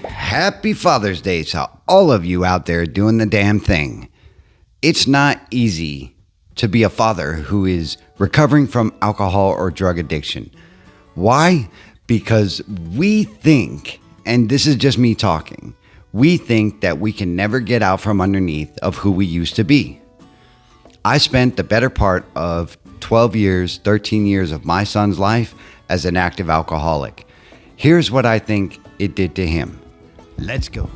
Happy Father's Day to all of you out there doing the damn thing. It's not easy to be a father who is recovering from alcohol or drug addiction. Why? Because we think, and this is just me talking, we think that we can never get out from underneath of who we used to be. I spent the better part of 12 years, 13 years of my son's life as an active alcoholic. Here's what I think it did to him. Let's go.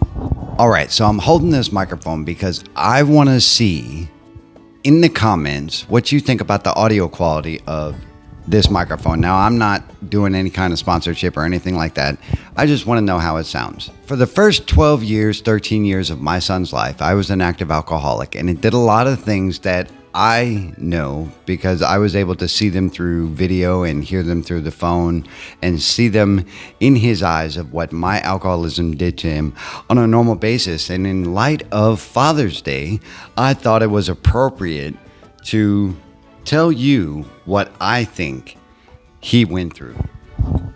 All right, so I'm holding this microphone because I want to see in the comments what you think about the audio quality of this microphone. Now, I'm not doing any kind of sponsorship or anything like that. I just want to know how it sounds. For the first 12 years, 13 years of my son's life, I was an active alcoholic, and it did a lot of things that I know because I was able to see them through video and hear them through the phone and see them in his eyes of what my alcoholism did to him on a normal basis. And in light of Father's Day, I thought it was appropriate to tell you what I think he went through.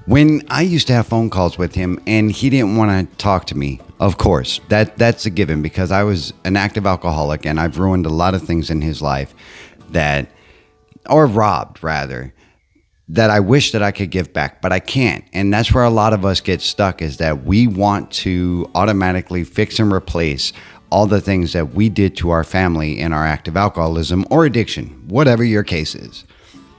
When I used to have phone calls with him and he didn't want to talk to me, of course, that's a given because I was an active alcoholic and I've ruined a lot of things in his life or robbed rather, that I wish that I could give back, but I can't. And that's where a lot of us get stuck, is that we want to automatically fix and replace all the things that we did to our family in our active alcoholism or addiction, whatever your case is.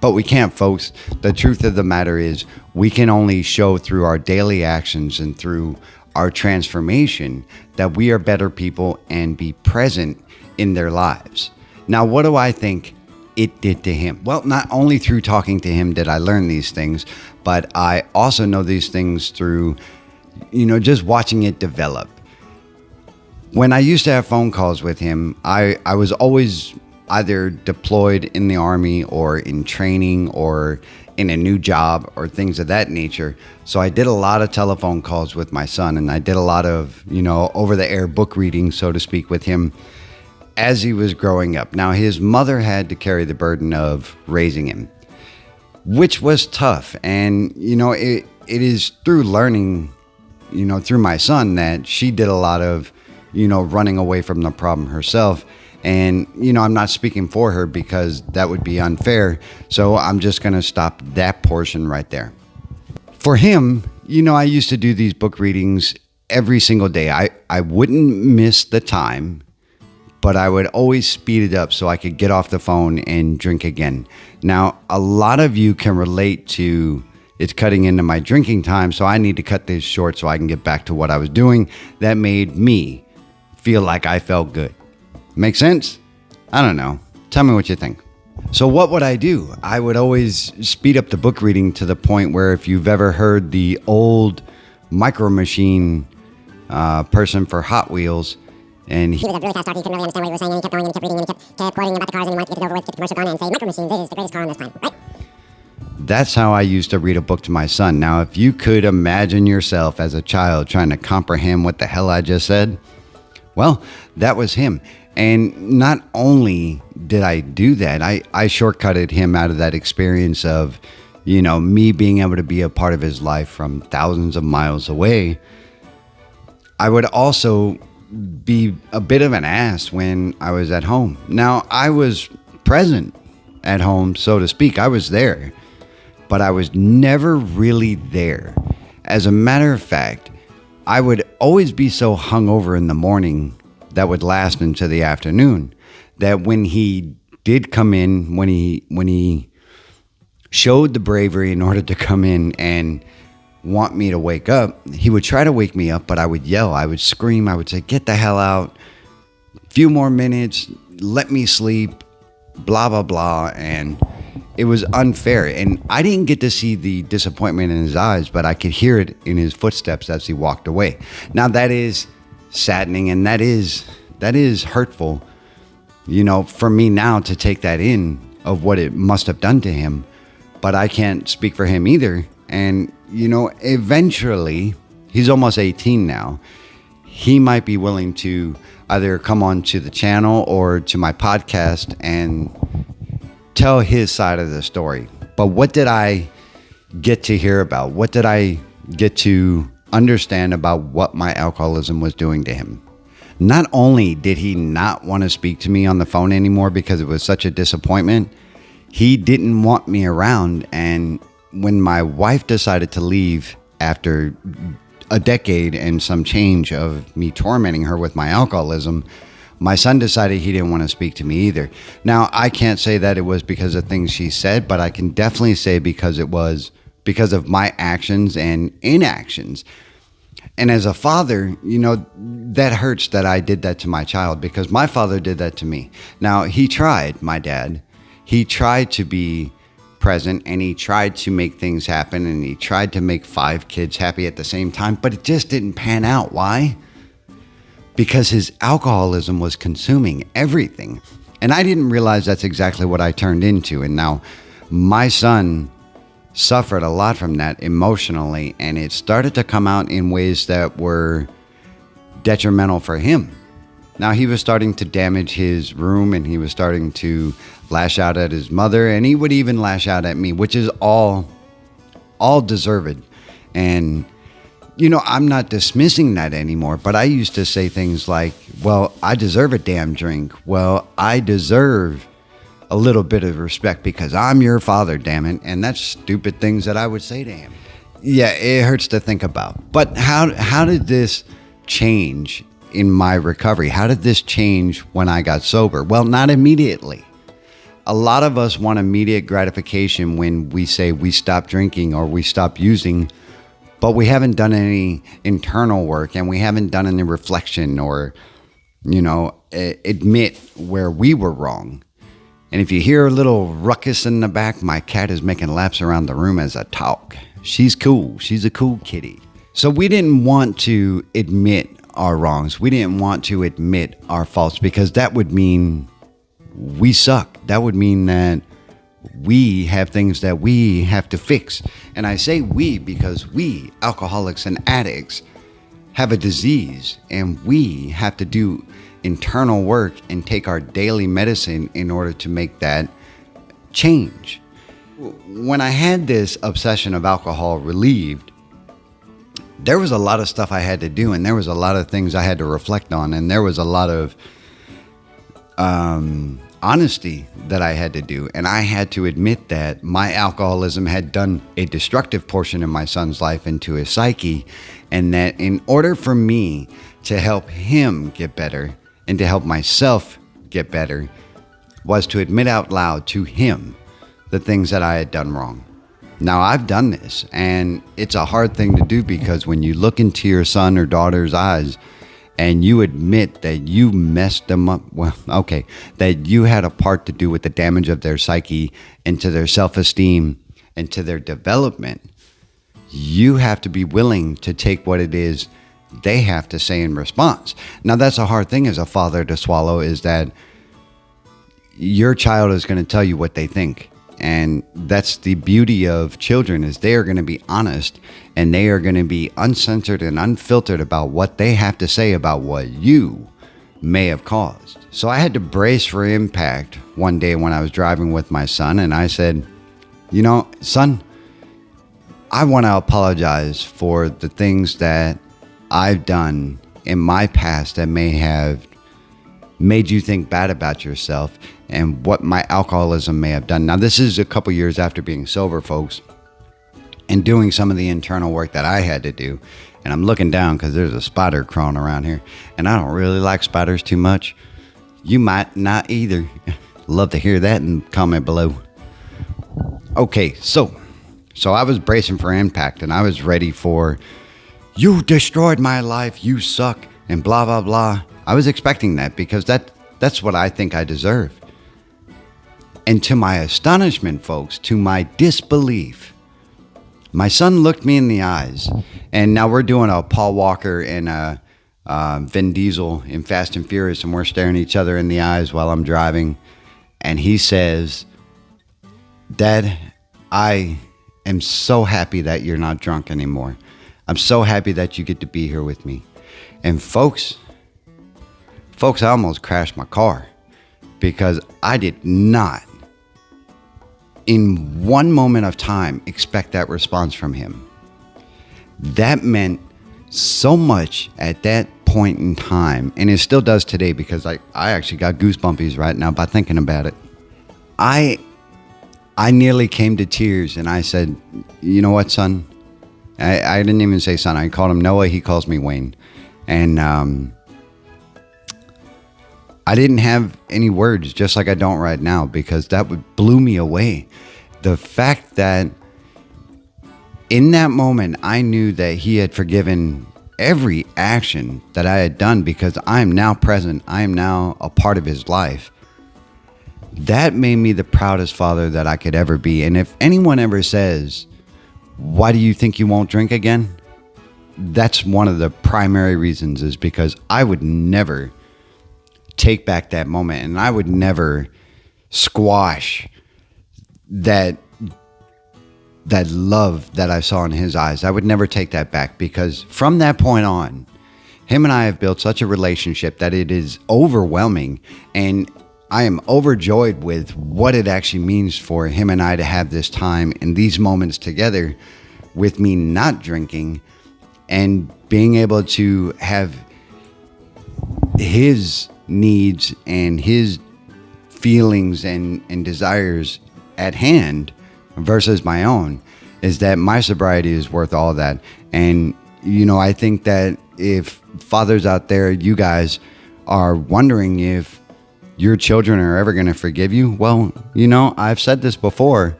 But we can't, folks. The truth of the matter is we can only show through our daily actions and through our transformation that we are better people and be present in their lives. Now, what do I think it did to him? Well, not only through talking to him did I learn these things, but I also know these things through, just watching it develop. When I used to have phone calls with him, I was always either deployed in the Army or in training or in a new job or things of that nature. So I did a lot of telephone calls with my son, and I did a lot of, over-the-air book reading, so to speak, with him as he was growing up. Now, his mother had to carry the burden of raising him, which was tough. And, it is through learning, through my son, that she did a lot of, running away from the problem herself. And, I'm not speaking for her because that would be unfair. So I'm just going to stop that portion right there. For him, I used to do these book readings every single day. I wouldn't miss the time, but I would always speed it up so I could get off the phone and drink again. Now, a lot of you can relate to it's cutting into my drinking time, so I need to cut this short so I can get back to what I was doing. That made me feel like I felt good. Make sense? I don't know. Tell me what you think. So what would I do? I would always speed up the book reading to the point where, if you've ever heard the old Micro Machine person for Hot Wheels, and he was a really fast talker, you couldn't really understand what he was saying, and he kept going and he kept reading and he kept quoting about the cars, and he wanted to get it over with, get the commercial done, and say, Micro Machine, this is the greatest car on this planet, right? That's how I used to read a book to my son. Now, if you could imagine yourself as a child trying to comprehend what the hell I just said, well, that was him. And not only did I do that, I shortcutted him out of that experience of, me being able to be a part of his life from thousands of miles away. I would also be a bit of an ass when I was at home. Now, I was present at home, so to speak. I was there, but I was never really there. As a matter of fact, I would always be so hungover in the morning that would last into the afternoon, that when he did come in, when he showed the bravery in order to come in and want me to wake up, he would try to wake me up, but I would yell, I would scream, I would say, get the hell out, few more minutes, let me sleep, blah, blah, blah. And it was unfair. And I didn't get to see the disappointment in his eyes, but I could hear it in his footsteps as he walked away. Now, that is saddening, and that is hurtful, for me now to take that in of what it must have done to him, but I can't speak for him either. And, eventually, he's almost 18 now. He might be willing to either come on to the channel or to my podcast and tell his side of the story. But what did I get to hear about? What did I get to understand about what my alcoholism was doing to him? Not only did he not want to speak to me on the phone anymore because it was such a disappointment, he didn't want me around. And when my wife decided to leave after a decade and some change of me tormenting her with my alcoholism, my son decided he didn't want to speak to me either. Now, I can't say that it was because of things she said, but I can definitely say because it was because of my actions and inactions. And as a father, that hurts that I did that to my child, because my father did that to me. Now, he tried, my dad. He tried to be present, and he tried to make things happen, and he tried to make 5 kids happy at the same time, but it just didn't pan out. Why? Because his alcoholism was consuming everything. And I didn't realize that's exactly what I turned into. And now my son suffered a lot from that emotionally, and it started to come out in ways that were detrimental for him. Now, he was starting to damage his room, and he was starting to lash out at his mother, and he would even lash out at me, which is all deserved. And I'm not dismissing that anymore, but I used to say things like, well, I deserve a damn drink. Well, I deserve a little bit of respect because I'm your father, damn it. And that's stupid things that I would say to him. Yeah, it hurts to think about. But how did this change in my recovery? How did this change when I got sober? Well, not immediately. A lot of us want immediate gratification when we say we stop drinking or we stop using, but we haven't done any internal work, and we haven't done any reflection or, admit where we were wrong. And if you hear a little ruckus in the back, my cat is making laps around the room as I talk. She's cool. She's a cool kitty. So we didn't want to admit our wrongs. We didn't want to admit our faults, because that would mean we suck. That would mean that we have things that we have to fix. And I say we because we, alcoholics and addicts, have a disease, and we have to do internal work and take our daily medicine in order to make that change. When I had this obsession of alcohol relieved, there was a lot of stuff I had to do, and there was a lot of things I had to reflect on, and there was a lot of honesty that I had to do. And I had to admit that my alcoholism had done a destructive portion of my son's life into his psyche, and that in order for me to help him get better and to help myself get better was to admit out loud to him the things that I had done wrong. Now, I've done this, and it's a hard thing to do, because when you look into your son or daughter's eyes and you admit that you messed them up, that you had a part to do with the damage of their psyche and to their self-esteem and to their development, you have to be willing to take what it is they have to say in response. Now, that's a hard thing as a father to swallow, is that your child is going to tell you what they think. And that's the beauty of children, is they are going to be honest, and they are going to be uncensored and unfiltered about what they have to say about what you may have caused. So I had to brace for impact one day when I was driving with my son, and I said, son, I want to apologize for the things that I've done in my past that may have made you think bad about yourself, and what my alcoholism may have done. Now, this is a couple years after being sober, folks, and doing some of the internal work that I had to do. And I'm looking down because there's a spider crawling around here, and I don't really like spiders too much. You might not either. Love to hear that and comment below. Okay, so I was bracing for impact, and I was ready for, you destroyed my life, you suck, and blah, blah, blah. I was expecting that, because that's what I think I deserve. And to my astonishment, folks, to my disbelief, my son looked me in the eyes. And now we're doing a Paul Walker and a Vin Diesel in Fast and Furious, and we're staring each other in the eyes while I'm driving. And he says, Dad, I am so happy that you're not drunk anymore. I'm so happy that you get to be here with me. And folks, I almost crashed my car, because I did not in one moment of time, expect that response from him. That meant so much at that point in time, and it still does today, because I actually got goosebumpies right now by thinking about it. I nearly came to tears, and I said, you know what, son? I didn't even say son. I called him Noah. He calls me Wayne. And I didn't have any words, just like I don't right now, because that blew me away. The fact that in that moment, I knew that he had forgiven every action that I had done, because I am now present. I am now a part of his life. That made me the proudest father that I could ever be. And if anyone ever says, why do you think you won't drink again? That's one of the primary reasons, is because I would never take back that moment, and I would never squash that love that I saw in his eyes. I would never take that back, because from that point on, him and I have built such a relationship that it is overwhelming, and I am overjoyed with what it actually means for him and I to have this time and these moments together, with me not drinking and being able to have his needs and his feelings and desires at hand versus my own, is that my sobriety is worth all of that. And, you know, I think that if fathers out there, you guys are wondering if your children are ever going to forgive you, well, you know, I've said this before,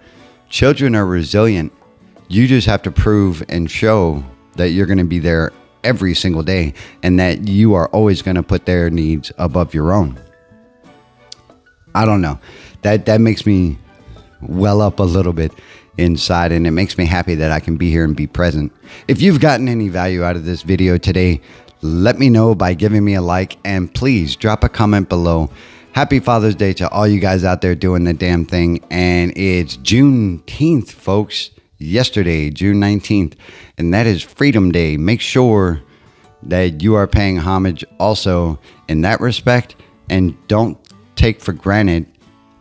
children are resilient. You just have to prove and show that you're going to be there every single day, and that you are always going to put their needs above your own. I don't know. That makes me well up a little bit inside, and it makes me happy that I can be here and be present. If you've gotten any value out of this video today, let me know by giving me a like, and please drop a comment below. Happy Father's Day to all you guys out there doing the damn thing. And it's Juneteenth, folks. Yesterday, June 19th, and that is Freedom Day. Make sure that you are paying homage also in that respect, and don't take for granted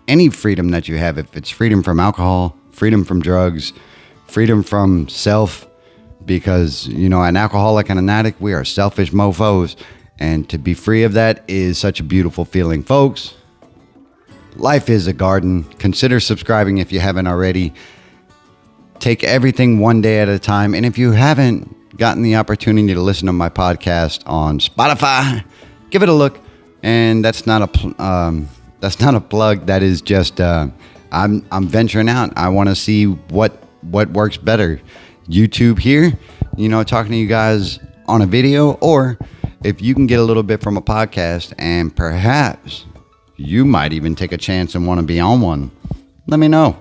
any freedom that you have. If it's freedom from alcohol, freedom from drugs, freedom from self, because, you know, an alcoholic and an addict, we are selfish mofos, and to be free of that is such a beautiful feeling, folks. Life is a garden. Consider subscribing if you haven't already. Take everything one day at a time. And if you haven't gotten the opportunity to listen to my podcast on Spotify, give it a look. And that's not a plug. That is just I'm venturing out. I want to see what works better. YouTube here, you know, talking to you guys on a video, or if you can get a little bit from a podcast, and perhaps you might even take a chance and want to be on one, let me know.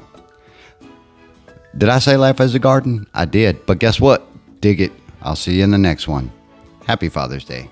Did I say life as a garden? I did. But guess what? Dig it. I'll see you in the next one. Happy Father's Day.